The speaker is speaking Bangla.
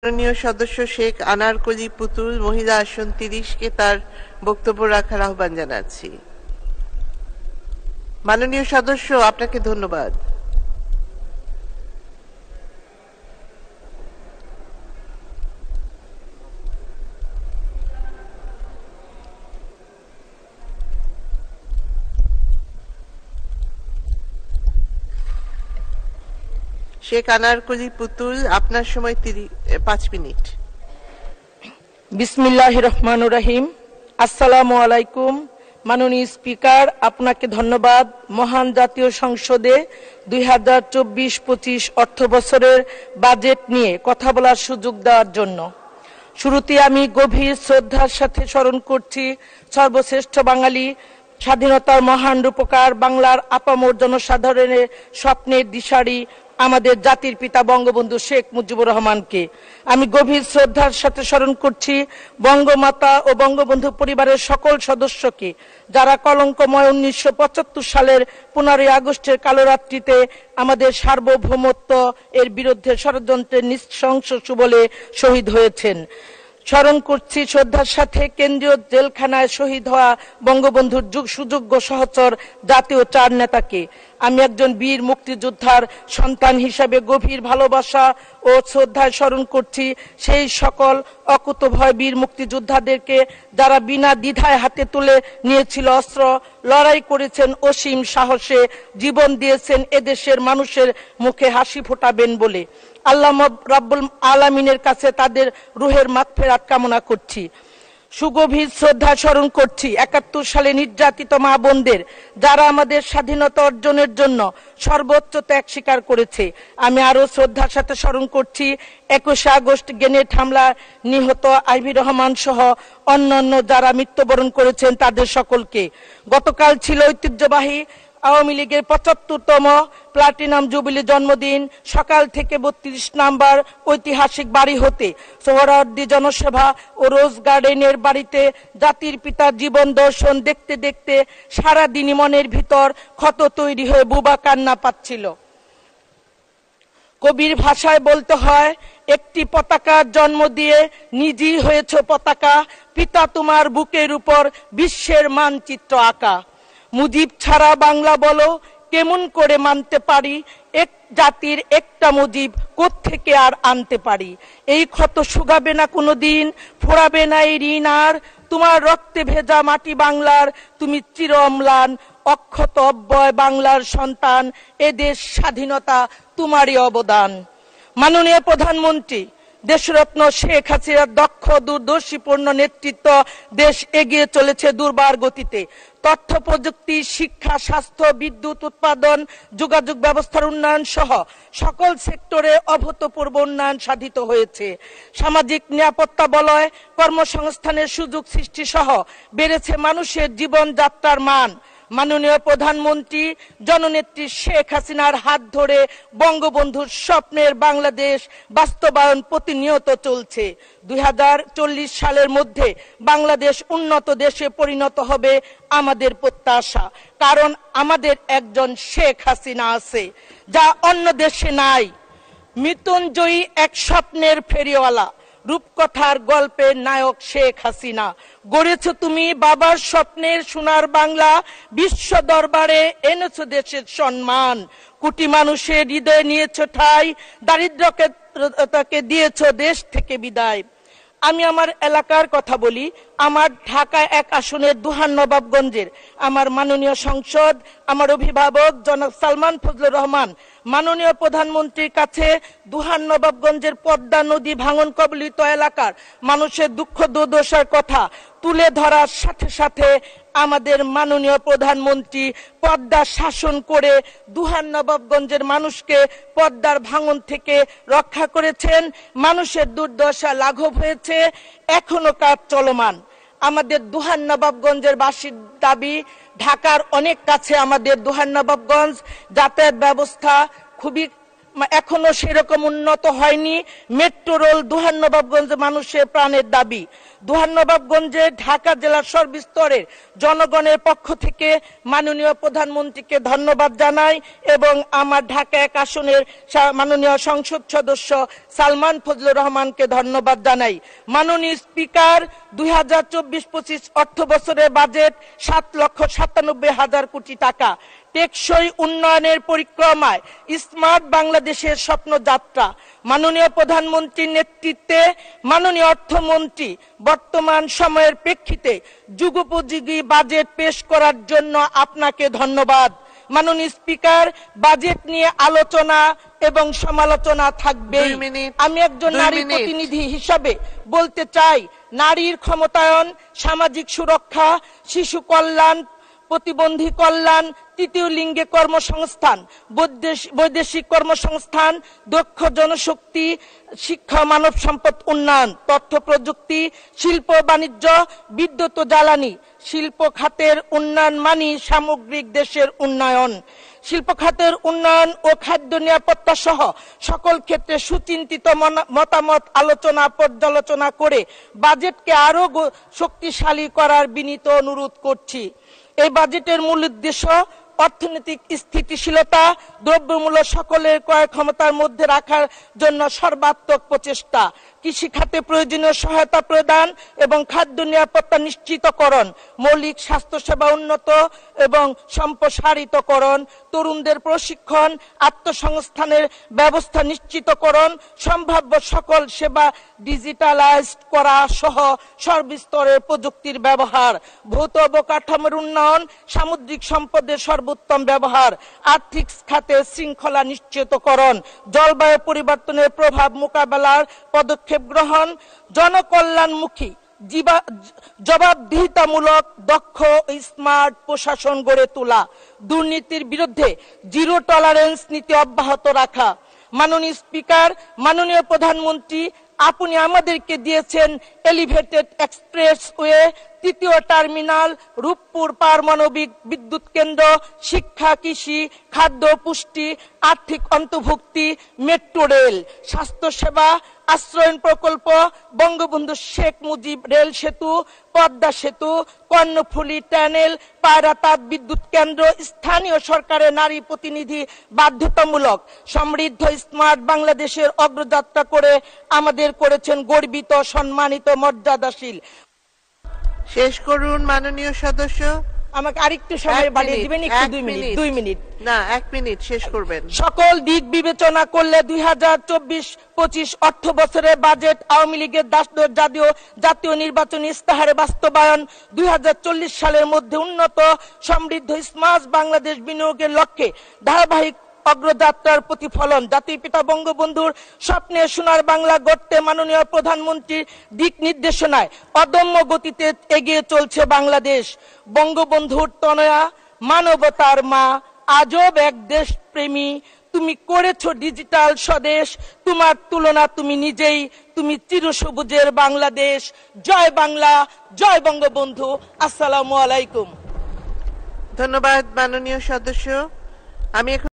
মাননীয় সদস্য শেখ আনারকলি পুতুল মহিলা আসন 30 কে তার বক্তব্য রাখার আহ্বান জানাচ্ছি। মাননীয় সদস্য, আপনাকে ধন্যবাদ। শেখ আনারকলি পুতুল, আপনার সময় 5 মিনিট। বিসমিল্লাহির রহমানির রহিম। আসসালামু আলাইকুম। মাননীয় স্পিকার, আপনাকে ধন্যবাদ মহান জাতীয় সংসদে 2024-25 অর্থ বছরের বাজেট নিয়ে কথা বলার সুযোগ দেওয়ার জন্য। শুরুতে আমি গভীর শ্রদ্ধার সাথে স্মরণ করছি সর্বশ্রেষ্ঠ বাঙালি, স্বাধীনতার মহান রূপকার, বাংলার আপামর জনসাধারণের স্বপ্নের দিশারি আমাদের জাতির পিতা বঙ্গবন্ধু শেখ মুজিবুর রহমানকে। আমি গভীর শ্রদ্ধার সাথে স্মরণ করছি বঙ্গমাতা ও বঙ্গবন্ধু পরিবারের সকল সদস্যকে, যারা কলঙ্কময় 1975 সালের 15 আগস্টের কালো রাত্রিতে আমাদের সার্বভৌমত্ব এর বিরুদ্ধে ষড়যন্ত্রের নৃশংস সুবলে শহীদ হয়েছেন। স্মরণ করছি শ্রদ্ধার সাথে কেন্দ্রীয় জেলখানায় শহীদ হওয়া বঙ্গবন্ধুর সুযোগ্য সহচর জাতীয় 4 নেতাকে। আমি একজন বীর মুক্তিযোদ্ধার সন্তান হিসাবে গভীর ভালোবাসা ও শ্রদ্ধায় স্মরণ করছি সেই সকল অকুতভয় বীর মুক্তিযোদ্ধাদেরকে, যারা বিনা দ্বিধায় হাতে তুলে নিয়েছিল অস্ত্র, লড়াই করেছেন অসীম সাহসে, জীবন দিয়েছেন এদেশের মানুষের মুখে হাসি ফোটাবেন বলে। আল্লাহ রাব্বুল আলামিনের কাছে তাদের রুহের মাগফিরাত কামনা করছি। সুগভীর শ্রদ্ধা স্মরণ করছি 71 সালে নির্যাতিত মা বোনদের, যারা আমাদের স্বাধীনতা অর্জনের জন্য সর্বোচ্চ ত্যাগ স্বীকার করেছে। আমি আরো শ্রদ্ধার সাথে স্মরণ করছি 21 আগস্ট গ্রেনেড হামলা নিহত আইভি রহমান সহ অন্যান্য যারা মৃত্যুবরণ করেছেন তাদের সকলকে। গতকাল ছিল ঐতিহ্যবাহী আওয়ামী লীগের 75তম প্লাটিনাম জুবিলি জন্মদিন। সকাল থেকে 32 নম্বর ঐতিহাসিক বাড়ি হতে সোহরাওয়ার্দী জনসভা ও রোজ গার্ডেনের বাড়িতে জাতির পিতার জীবন দর্শন দেখতে দেখতে সারাদিনই মনের ভিতর ক্ষত তৈরি হয়ে বুবা কান্না পাচ্ছিল। কবির ভাষায় বলতে হয়, একটি পতাকার জন্ম দিয়ে নিজেই হয়েছ পতাকা, পিতা তোমার বুকের উপর বিশ্বের মানচিত্র আঁকা। মুজিব ছাড়া বাংলা বলো কেমন করে মানতে পারি, এক জাতির একটা মুজিব কোত্থেকে আর আনতে পারি। এই ক্ষত শুকাবে না কোনোদিন, ফোড়াবে না এই ঋণ আর, তোমার রক্তে ভেজা মাটি বাংলার, তুমি চির অম্লান অক্ষত অব্যয় বাংলার সন্তান, এদেশ স্বাধীনতা তোমারই অবদান। মাননীয় প্রধানমন্ত্রী, দেশরত্ন শেখ হাসিনার দক্ষ দূরদর্শীপূর্ণ নেতৃত্ব দেশ এগিয়ে চলেছে দুর্বার গতিতে। তথ্য প্রযুক্তি, শিক্ষা, স্বাস্থ্য, বিদ্যুৎ উৎপাদন, যোগাযোগ ব্যবস্থার উন্নয়ন সহ সকল সেক্টরে অভূতপূর্ব উন্নয়ন সাধিত হয়েছে। সামাজিক নিরাপত্তা বলয়, কর্মসংস্থানের সুযোগ সৃষ্টি সহ বেড়েছে মানুষের জীবনযাত্রার মান। মাননীয় প্রধানমন্ত্রী জননেত্রী শেখ হাসিনার হাত ধরে বঙ্গবন্ধুর স্বপ্নের বাংলাদেশ বাস্তবায়ন প্রতিনিয়ত চলছে। 2040 সালের মধ্যে বাংলাদেশ উন্নত দেশে পরিণত হবে আমাদের প্রত্যাশা, কারণ আমাদের একজন শেখ হাসিনা আছে, যা অন্য দেশে নাই। মৃত্যুঞ্জয়ী এক স্বপ্নের ফেরিওয়ালা, রূপকথার গল্পের নায়ক শেখ হাসিনা। গড়েছো তুমি বাবার স্বপ্নের সোনার বাংলা, বিশ্ব দরবারে এনেছো দেশের সম্মান। কোটি মানুষের হৃদয়ে নিয়েছো ঠাঁই, দারিদ্রকে দিয়েছো দেশ থেকে বিদায়। আমি আমার এলাকার কথা বলি। আমার ঢাকা 1 আসনের দুহান-নবাবগঞ্জের আমার মাননীয় সংসদ, আমার অভিভাবক জনাব সালমান ফজলুর রহমান মাননীয় প্রধানমন্ত্রীর কাছে দুহান-নবাবগঞ্জের পদ্মা নদী ভাঙন কবলিত এলাকার মানুষের দুঃখ দুর্দশার কথা তুলে ধরার সাথে সাথে আমাদের মাননীয় প্রধানমন্ত্রী পদ্মা শাসন করে দুহান-নবাবগঞ্জের মানুষকে পদ্মার ভাঙন থেকে রক্ষা করেছেন। মানুষের দুর্দশা লাঘব হয়েছে, এখনো কাজ চলমান। আমাদের দুহান-নবাবগঞ্জের বাসীর দাবি, ঢাকার অনেক কাছে আমাদের দুহান-নবাবগঞ্জ, যাতায়াত ব্যবস্থা খুবই এখনো সেরকম উন্নত হয়নি। মেট্রো রেল দোহার-নবাবগঞ্জে মানুষের প্রাণের দাবি। দোহার-নবাবগঞ্জে ঢাকা জেলার সর্বস্তরের জনগণের পক্ষ থেকে মাননীয় প্রধানমন্ত্রীকে ধন্যবাদ জানাই এবং আমার ঢাকা 1 আসনের মাননীয় সংসদ সদস্য সালমান ফজলুর রহমানকে ধন্যবাদ জানাই। মাননীয় স্পিকার, 2024-25 অর্থ বছরের বাজেট 7,97,000 কোটি টাকা। টেকসই উন্নয়নের পরিক্রমায় স্মার্ট বাংলাদেশের স্বপ্নযাত্রা। মাননীয় প্রধানমন্ত্রীর নেতৃত্বে মাননীয় অর্থমন্ত্রী বর্তমান সময়ের প্রেক্ষিতে যুগোপযোগী বাজেট পেশ করার জন্য আপনাকে ধন্যবাদ। মাননীয় স্পিকার, বাজেট নিয়ে আলোচনা এবং সমালোচনা থাকবে। আমি একজন নারী প্রতিনিধি হিসাবে বলতে চাই, নারীর ক্ষমতায়ন, সামাজিক সুরক্ষা, শিশু কল্যাণ, প্রতিবন্ধী কল্যাণ, তৃতীয় লিঙ্গে কর্মসংস্থান, বৈদেশিক কর্মসংস্থান, দক্ষ জনশক্তি, শিক্ষা, মানব সম্পদ উন্নয়ন, তথ্য প্রযুক্তি, শিল্প বাণিজ্য, বিদ্যুৎ ও জ্বালানি। শিল্প খাতের উন্নয়ন মানি সামগ্রিক দেশের উন্নয়ন। শিল্প খাতের উন্নয়ন ও খাদ্য নিরাপত্তা সহ সকল ক্ষেত্রে সুচিন্তিত মতামত আলোচনা পর্যালোচনা করে বাজেটকে আরো শক্তিশালী করার বিনীত অনুরোধ করছি। এই বাজেটের মূল উদ্দেশ্য অর্থনৈতিক স্থিতিশীলতা, দ্রব্যমূল্য সকলের ক্রয় ক্ষমতার মধ্যে রাখার জন্য সর্বাত্মক প্রচেষ্টা, কৃষি খাতে প্রয়োজনীয় সহায়তা প্রদান এবং খাদ্য নিরাপত্তা নিশ্চিতকরণ, মৌলিক স্বাস্থ্যসেবা উন্নত এবং সম্প্রসারিতকরণ, তরুণদের প্রশিক্ষণ, আত্মসংস্থানের ব্যবস্থা নিশ্চিতকরণ, সম্ভাব্য সকল সেবা ডিজিটালাইজড করা সহ সর্বস্তরের প্রযুক্তির ব্যবহার, ভৌত অবকাঠামোর উন্নয়ন, সামুদ্রিক সম্পদের সর্বোত্তম ব্যবহার, আর্থিক খাতে শৃঙ্খলা নিশ্চিতকরণ, জলবায়ু পরিবর্তনের প্রভাব মোকাবেলার পদক্ষেপ গ্রহণ, জনকল্যাণমুখী জবাবদিহিতামূলক দক্ষ স্মার্ট প্রশাসন গড়ে তোলা, দুর্নীতির বিরুদ্ধে জিরো টলারেন্স নীতি অব্যাহত রাখা। মাননীয় স্পিকার, মাননীয় প্রধানমন্ত্রী, আপনি আমাদেরকে দিয়েছেন এলিভেটেড এক্সপ্রেসওয়ে, তৃতীয় টার্মিনাল, রূপপুর পারমাণবিক বিদ্যুৎ কেন্দ্র, শিক্ষা, কৃষি, খাদ্য, পুষ্টি, আর্থিক অন্তর্ভুক্তি, মেট্রো রেল, স্বাস্থ্যসেবা, আশ্রয়ন প্রকল্প, বঙ্গবন্ধু শেখ মুজিব রেল সেতু, পদ্মা সেতু, কর্ণফুলী টানেল, পায়রা তাপ বিদ্যুৎ কেন্দ্র, স্থানীয় সরকারের নারী প্রতিনিধি বাধ্যতামূলক, সমৃদ্ধ স্মার্ট বাংলাদেশের অগ্রযাত্রা করে আমাদের করেছেন গর্বিত, সম্মানিত, মর্যাদাশীল। শেষ করুন মাননীয় সদস্য। আমাকে আরেকটু সময় বাড়িয়ে দিবেন, একটু 2 মিনিট। না, 1 মিনিট শেষ করবেন। সকল দিক বিবেচনা করলে 2024-25 অর্থ বছরের বাজেট আওয়ামী লীগের জাতীয় নির্বাচনী ইস্তাহারে বাস্তবায়ন, 2040 সালের মধ্যে উন্নত সমৃদ্ধ স্মার্ট বাংলাদেশ বিনিয়োগের লক্ষ্যে ধারাবাহিক অগ্রযাত্রার প্রতিফলন। জাতির পিতা বঙ্গবন্ধুর স্বপ্নে সোনার বাংলা গড়তে মাননীয় প্রধানমন্ত্রীর দিক নির্দেশনায় অদম্য গতিতে এগিয়ে চলছে বাংলাদেশ। বঙ্গবন্ধুর তনয়া, মানবতার মা, আজব এক দেশ প্রেমী, তুমি করেছো ডিজিটাল স্বদেশ, তোমার তুলনা তুমি নিজেই, তুমি চিরসবুজের বাংলাদেশ। জয় বাংলা, জয় বঙ্গবন্ধু। আসসালামু আলাইকুম। ধন্যবাদ মাননীয় সদস্য। আমি এখন